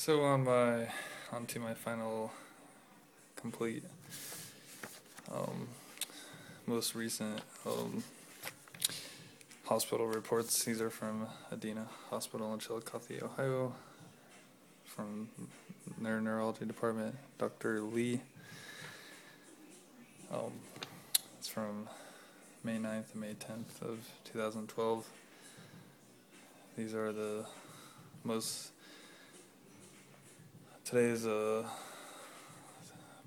So onto my final complete um, most recent hospital reports. These are from Adena Hospital in Chillicothe, Ohio, from their neurology department, Dr. Lee. It's from May 9th and May 10th of 2012. These are the most. Today is I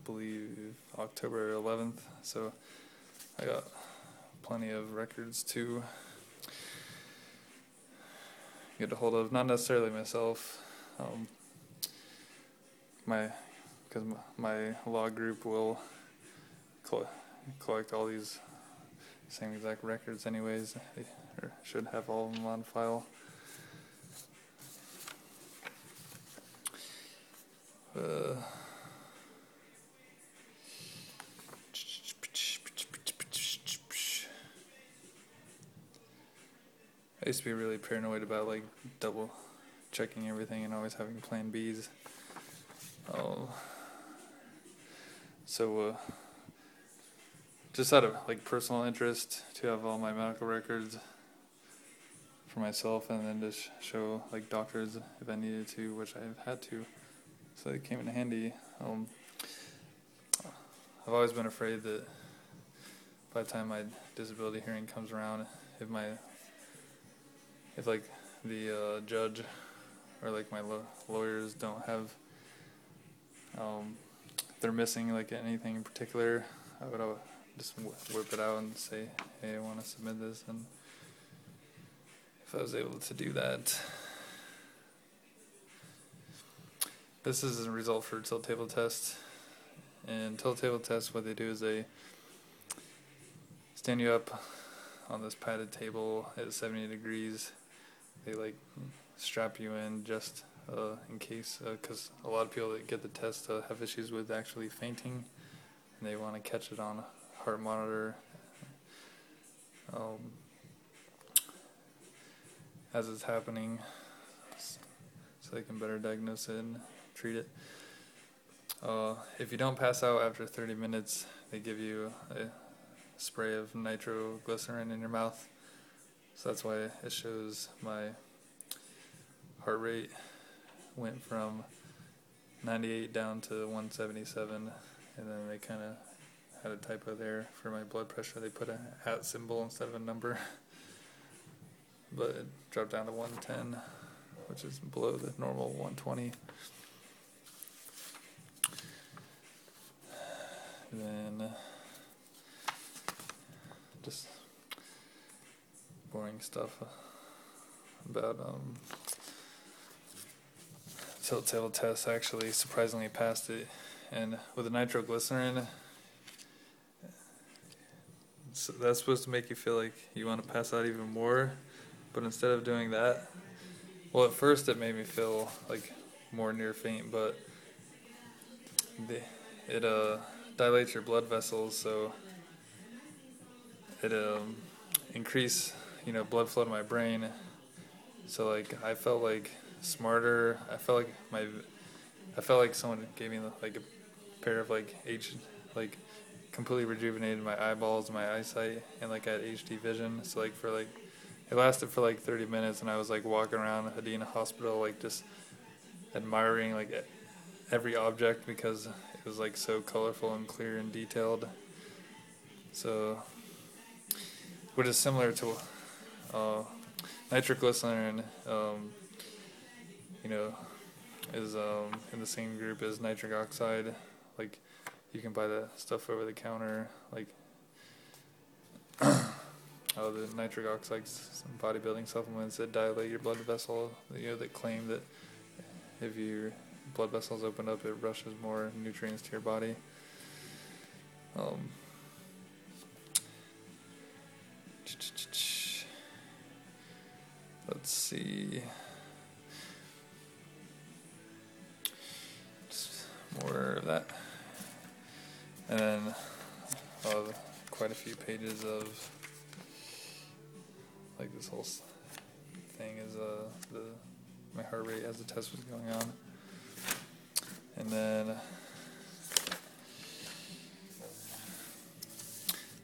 believe October 11th, so I got plenty of records to get a hold of. Not necessarily myself, because my law group will collect all these same exact records anyways. They should have all of them on file. I used to be really paranoid about like double checking everything and always having plan Bs. So just out of like personal interest to have all my medical records for myself, and then just show like doctors if I needed to, which I've had to. So it came in handy. I've always been afraid that by the time my disability hearing comes around, if like the judge or like my lawyers don't have, if they're missing like anything in particular, I would just whip it out and say, hey, I want to submit this. And if I was able to do that. This is a result for tilt table test. And tilt table test, what they do is they stand you up on this padded table at 70 degrees. They like strap you in just in case, because a lot of people that get the test have issues with actually fainting, and they want to catch it on a heart monitor as it's happening, so they can better diagnose it and treat it. If you don't pass out after 30 minutes, they give you a spray of nitroglycerin in your mouth. So that's why it shows my heart rate went from 98 down to 177, and then they kind of had a typo there for my blood pressure. They put an @ symbol instead of a number, but it dropped down to 110, which is below the normal 120. And then just boring stuff about tilt table test. I actually surprisingly passed it, and with the nitroglycerin, so that's supposed to make you feel like you want to pass out even more, but instead of doing that, well, at first it made me feel like more near faint, but it dilates your blood vessels, so it increase blood flow to my brain. So like I felt like smarter. I felt like someone gave me like a pair of like completely rejuvenated my eyeballs and my eyesight, and like I had HD vision. So like it lasted for like 30 minutes, and I was like walking around Adena Hospital like just admiring like every object because it was like so colorful and clear and detailed. So, which is similar to nitroglycerin, is in the same group as nitric oxide. Like you can buy that stuff over the counter, like the nitric oxide bodybuilding supplements that dilate your blood vessel. That claim that if your blood vessels open up, it rushes more nutrients to your body. Let's see. Just more of that. And then quite a few pages of like this whole thing is my heart rate as the test was going on. And then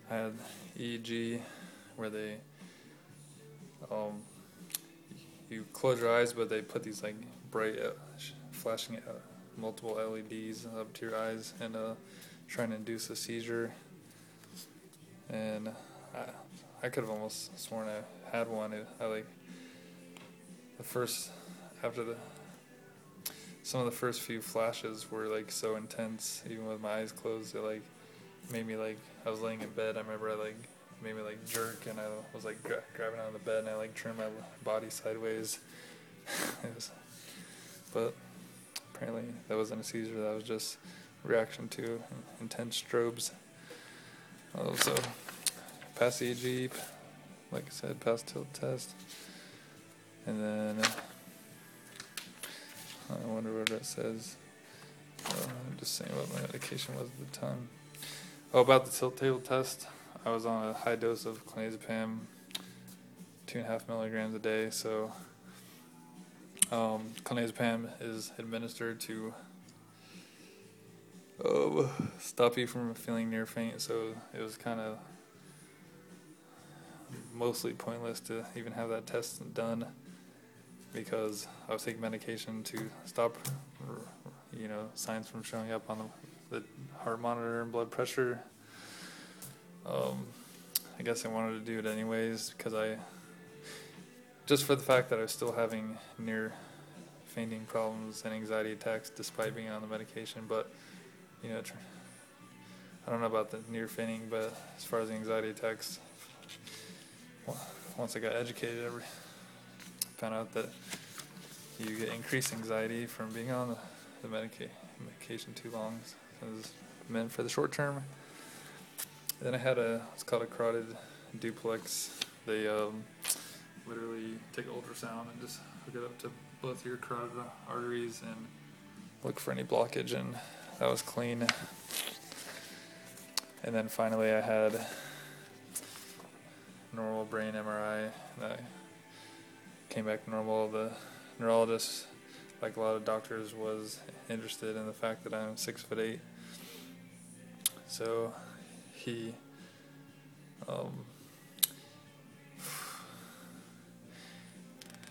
I had EEG where they you close your eyes, but they put these like bright flashing multiple LEDs up to your eyes and trying to induce a seizure. And I could have almost sworn I had one. I like the first after some of the first few flashes were like so intense, even with my eyes closed. It like made me like I was laying in bed. I remember I like made me like jerk, and I was like grabbing on the bed, and I like turned my body sideways. But apparently that wasn't a seizure. That was just reaction to intense strobes. So passed the EEG, like I said, passed tilt test, and then I wonder what it says. I'm just saying what my medication was at the time. Oh, about the tilt table test, I was on a high dose of clonazepam, 2.5 milligrams a day. So clonazepam is administered to stop you from feeling near faint. So it was kind of mostly pointless to even have that test done, because I was taking medication to stop, signs from showing up on the heart monitor and blood pressure. I guess I wanted to do it anyways because just for the fact that I was still having near fainting problems and anxiety attacks despite being on the medication. But I don't know about the near fainting, but as far as the anxiety attacks, once I got educated, I found out that you get increased anxiety from being on the medication too long. It was meant for the short term. Then I had it's called a carotid duplex. They literally take an ultrasound and just hook it up to both your carotid arteries and look for any blockage, and that was clean. And then finally I had normal brain MRI that came back normal. The neurologist, like a lot of doctors, was interested in the fact that I'm 6'8". So he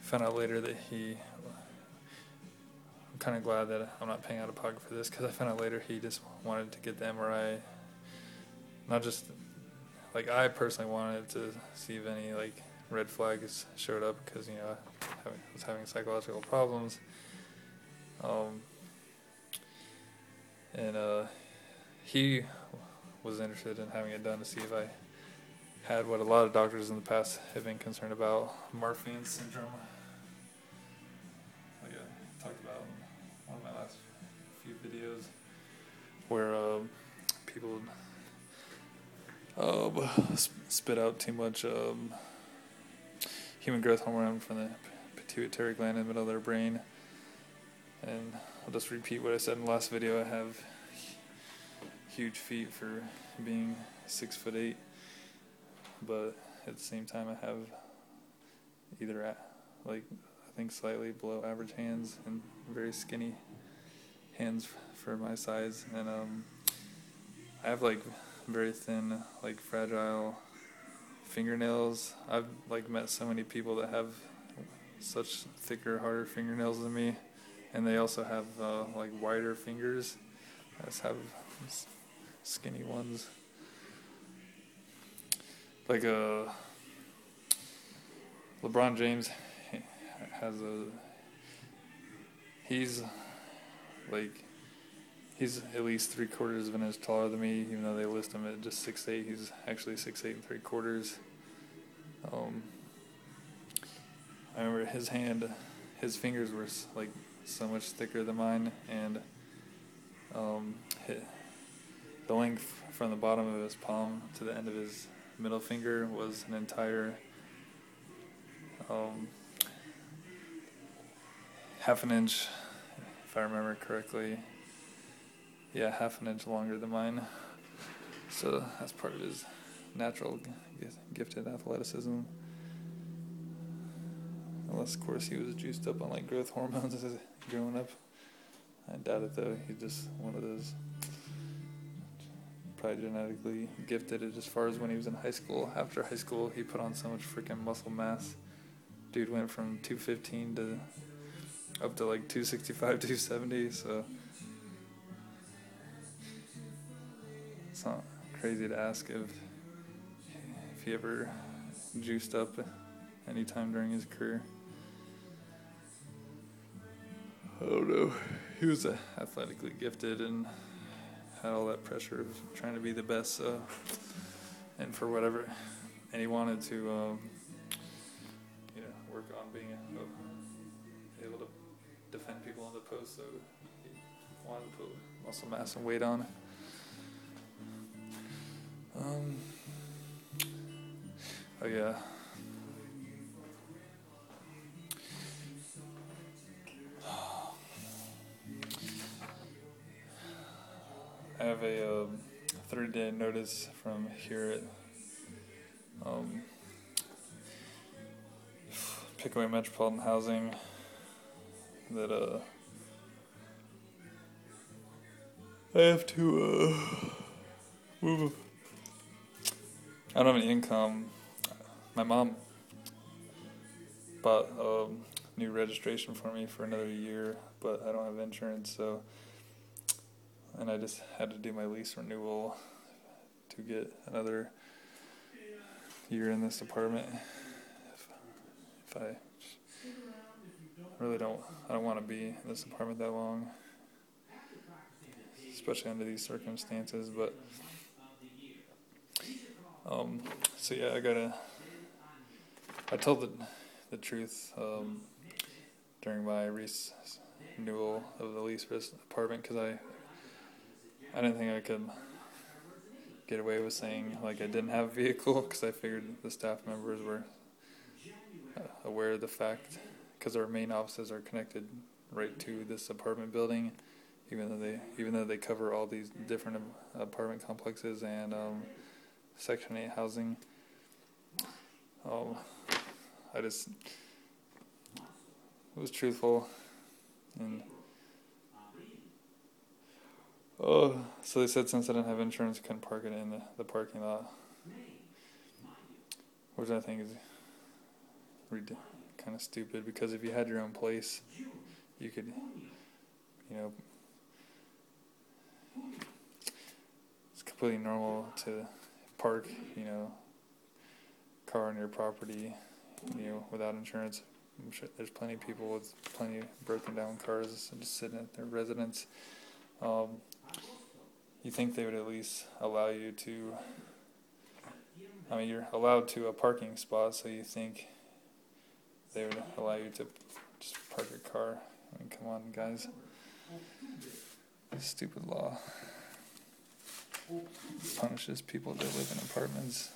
found out later that I'm kind of glad that I'm not paying out of pocket for this, because I found out later he just wanted to get the MRI, not just, like, I personally wanted to see if any, like, red flags showed up, because, I was having psychological problems, and he was interested in having it done to see if I had what a lot of doctors in the past have been concerned about, Marfan syndrome, like I talked about in one of my last few videos, where people spit out too much human growth hormone from the pituitary gland in the middle of their brain. And I'll just repeat what I said in the last video. I have huge feet for being 6'8", but at the same time I have either I think slightly below average hands and very skinny hands for my size, and I have like very thin, like fragile fingernails. I've like met so many people that have such thicker, harder fingernails than me, and they also have like wider fingers. I just have skinny ones. Like LeBron James has he's at least 3/4 of an inch taller than me, even though they list him at just 6'8". He's actually 6'8 3/4. I remember his fingers were like so much thicker than mine, and the length from the bottom of his palm to the end of his middle finger was an entire half an inch, if I remember correctly. Yeah, half an inch longer than mine. So that's part of his natural gifted athleticism. Unless, of course, he was juiced up on like growth hormones as growing up. I doubt it though. He's just one of those probably genetically gifted. As far as when he was in high school. After high school, he put on so much freaking muscle mass. Dude went from 215 to up to like 265, 270. So it's not crazy to ask if he ever juiced up anytime during his career. I don't know. He was athletically gifted and had all that pressure of trying to be the best, and for whatever, and he wanted to, work on being able to defend people on the post, so he wanted to put muscle mass and weight on. Oh yeah. I have a 30-day notice from here at Pickaway Metropolitan Housing that I have to move. I don't have any income. My mom bought new registration for me for another year, but I don't have insurance, so. And I just had to do my lease renewal to get another year in this apartment. If I really don't want to be in this apartment that long, especially under these circumstances. But so yeah, I told the truth during my renewal of the lease for this apartment, because I didn't think I could get away with saying like I didn't have a vehicle, because I figured the staff members were aware of the fact, because our main offices are connected right to this apartment building, even though they cover all these different apartment complexes and Section 8 housing. I just was truthful, and so they said since I didn't have insurance, I couldn't park it in the parking lot, which I think is kind of stupid, because if you had your own place, you could, it's completely normal to park, car on your property, without insurance. I'm sure there's plenty of people with plenty of broken down cars just sitting at their residence. You think they would at least allow you to, you're allowed to a parking spot, so you think they would allow you to just park your car. Come on, guys. Stupid law punishes people that live in apartments.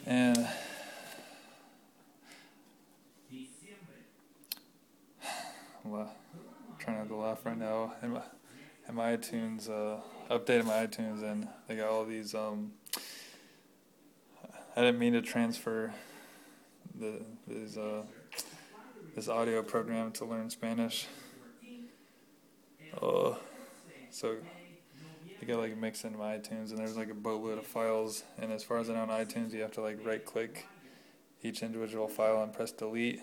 And I'm trying not to laugh right now. And my iTunes, updated my iTunes, and they got all these. I didn't mean to transfer this audio program to learn Spanish. So you got like mix into my iTunes, and there's like a boatload of files. And as far as I know, on iTunes, you have to like right click each individual file and press delete.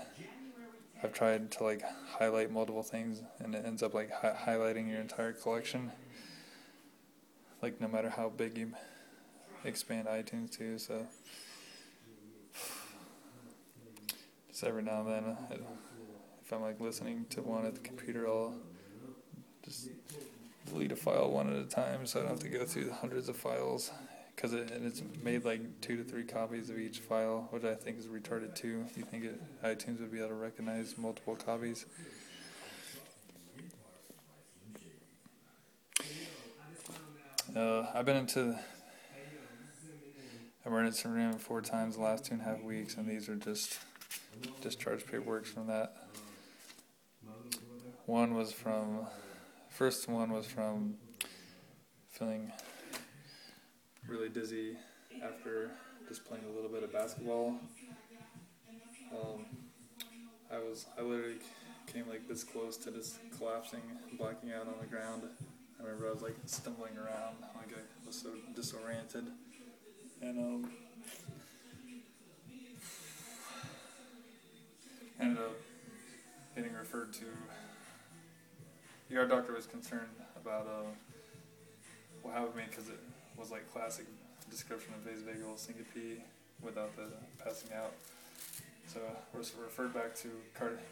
I've tried to like highlight multiple things, and it ends up like highlighting your entire collection, like no matter how big you expand iTunes to. So just every now and then, if I'm like listening to one at the computer, I'll just delete a file one at a time, so I don't have to go through the hundreds of files, because it's made like 2 to 3 copies of each file, which I think is retarded too. You think iTunes would be able to recognize multiple copies? I've been into the emergency room 4 times the last 2.5 weeks, and these are just discharge paperwork from that. First one was from feeling really dizzy after just playing a little bit of basketball. I literally came like this close to just collapsing, blacking out on the ground. I remember I was like stumbling around, like I was so disoriented, and ended up getting referred to. The ER doctor was concerned about what happened to me because it was like classic description of vasovagal syncope without the passing out. So I was referred back to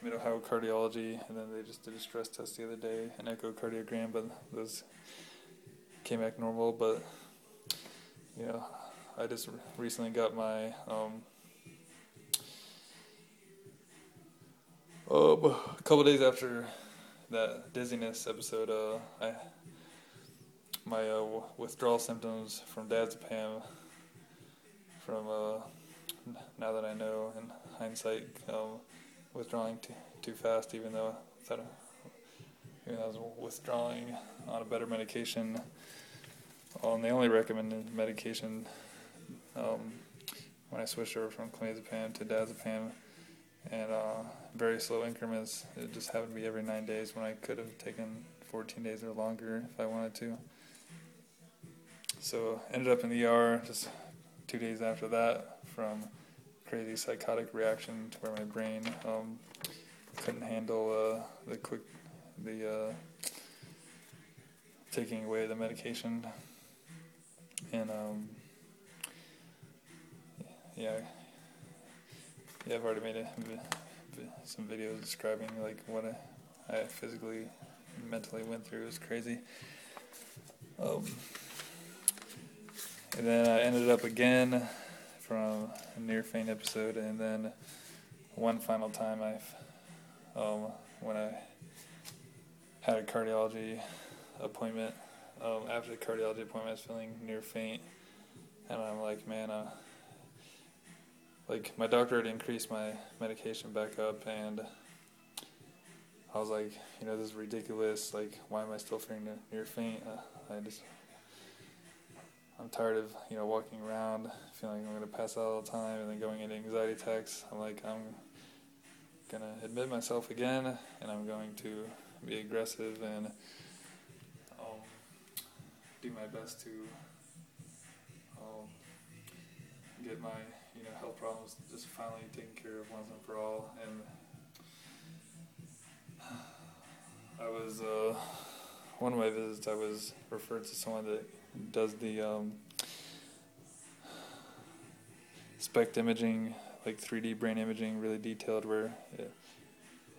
Mid-Ohio Cardiology, and then they just did a stress test the other day, an echocardiogram, but those came back normal. But I just recently got my a couple days after that dizziness episode, my withdrawal symptoms from diazepam, from now that I know in hindsight, withdrawing too fast, even though I was withdrawing on a better medication. And they only recommended medication when I switched over from clonazepam to diazepam, and very slow increments. It just happened to be every 9 days when I could have taken 14 days or longer if I wanted to. So ended up in the ER just 2 days after that from crazy psychotic reaction to where my brain couldn't handle the taking away the medication, and I've already made some videos describing like what I physically, mentally went through. It was crazy. And then I ended up again from a near faint episode, and then one final time when I had a cardiology appointment. After the cardiology appointment, I was feeling near faint, and I'm like, man, like my doctor had increased my medication back up, and I was like, this is ridiculous. Like, why am I still feeling near faint? I'm tired of walking around feeling like I'm gonna pass out all the time, and then going into anxiety attacks. I'm like, I'm gonna admit myself again, and I'm going to be aggressive and do my best to get my health problems just finally taken care of once and for all. And I was one of my visits, I was referred to someone that does the SPECT imaging, like 3D brain imaging, really detailed, where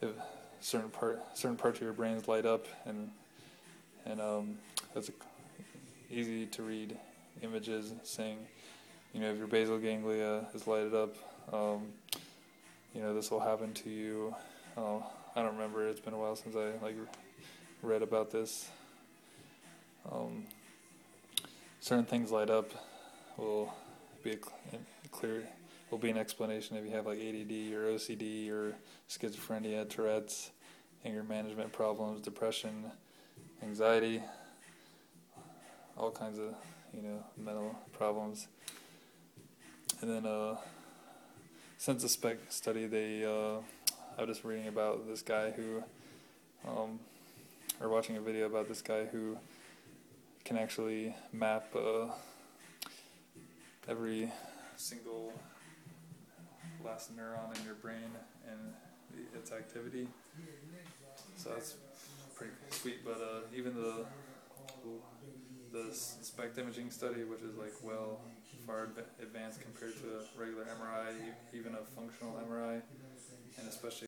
if certain parts of your brains light up, and that's easy to read images saying, if your basal ganglia is lighted up, this will happen to you. I don't remember. It's been a while since I read about this. Certain things light up will be an explanation if you have like ADD or OCD or schizophrenia, Tourette's, anger management problems, depression, anxiety, all kinds of mental problems. And then since the SPECT study, I was just reading about this guy who, or watching a video about this guy who can actually map every single last neuron in your brain and its activity. So that's pretty sweet. But even the SPECT imaging study, which is like far advanced compared to a regular MRI, even a functional MRI, and especially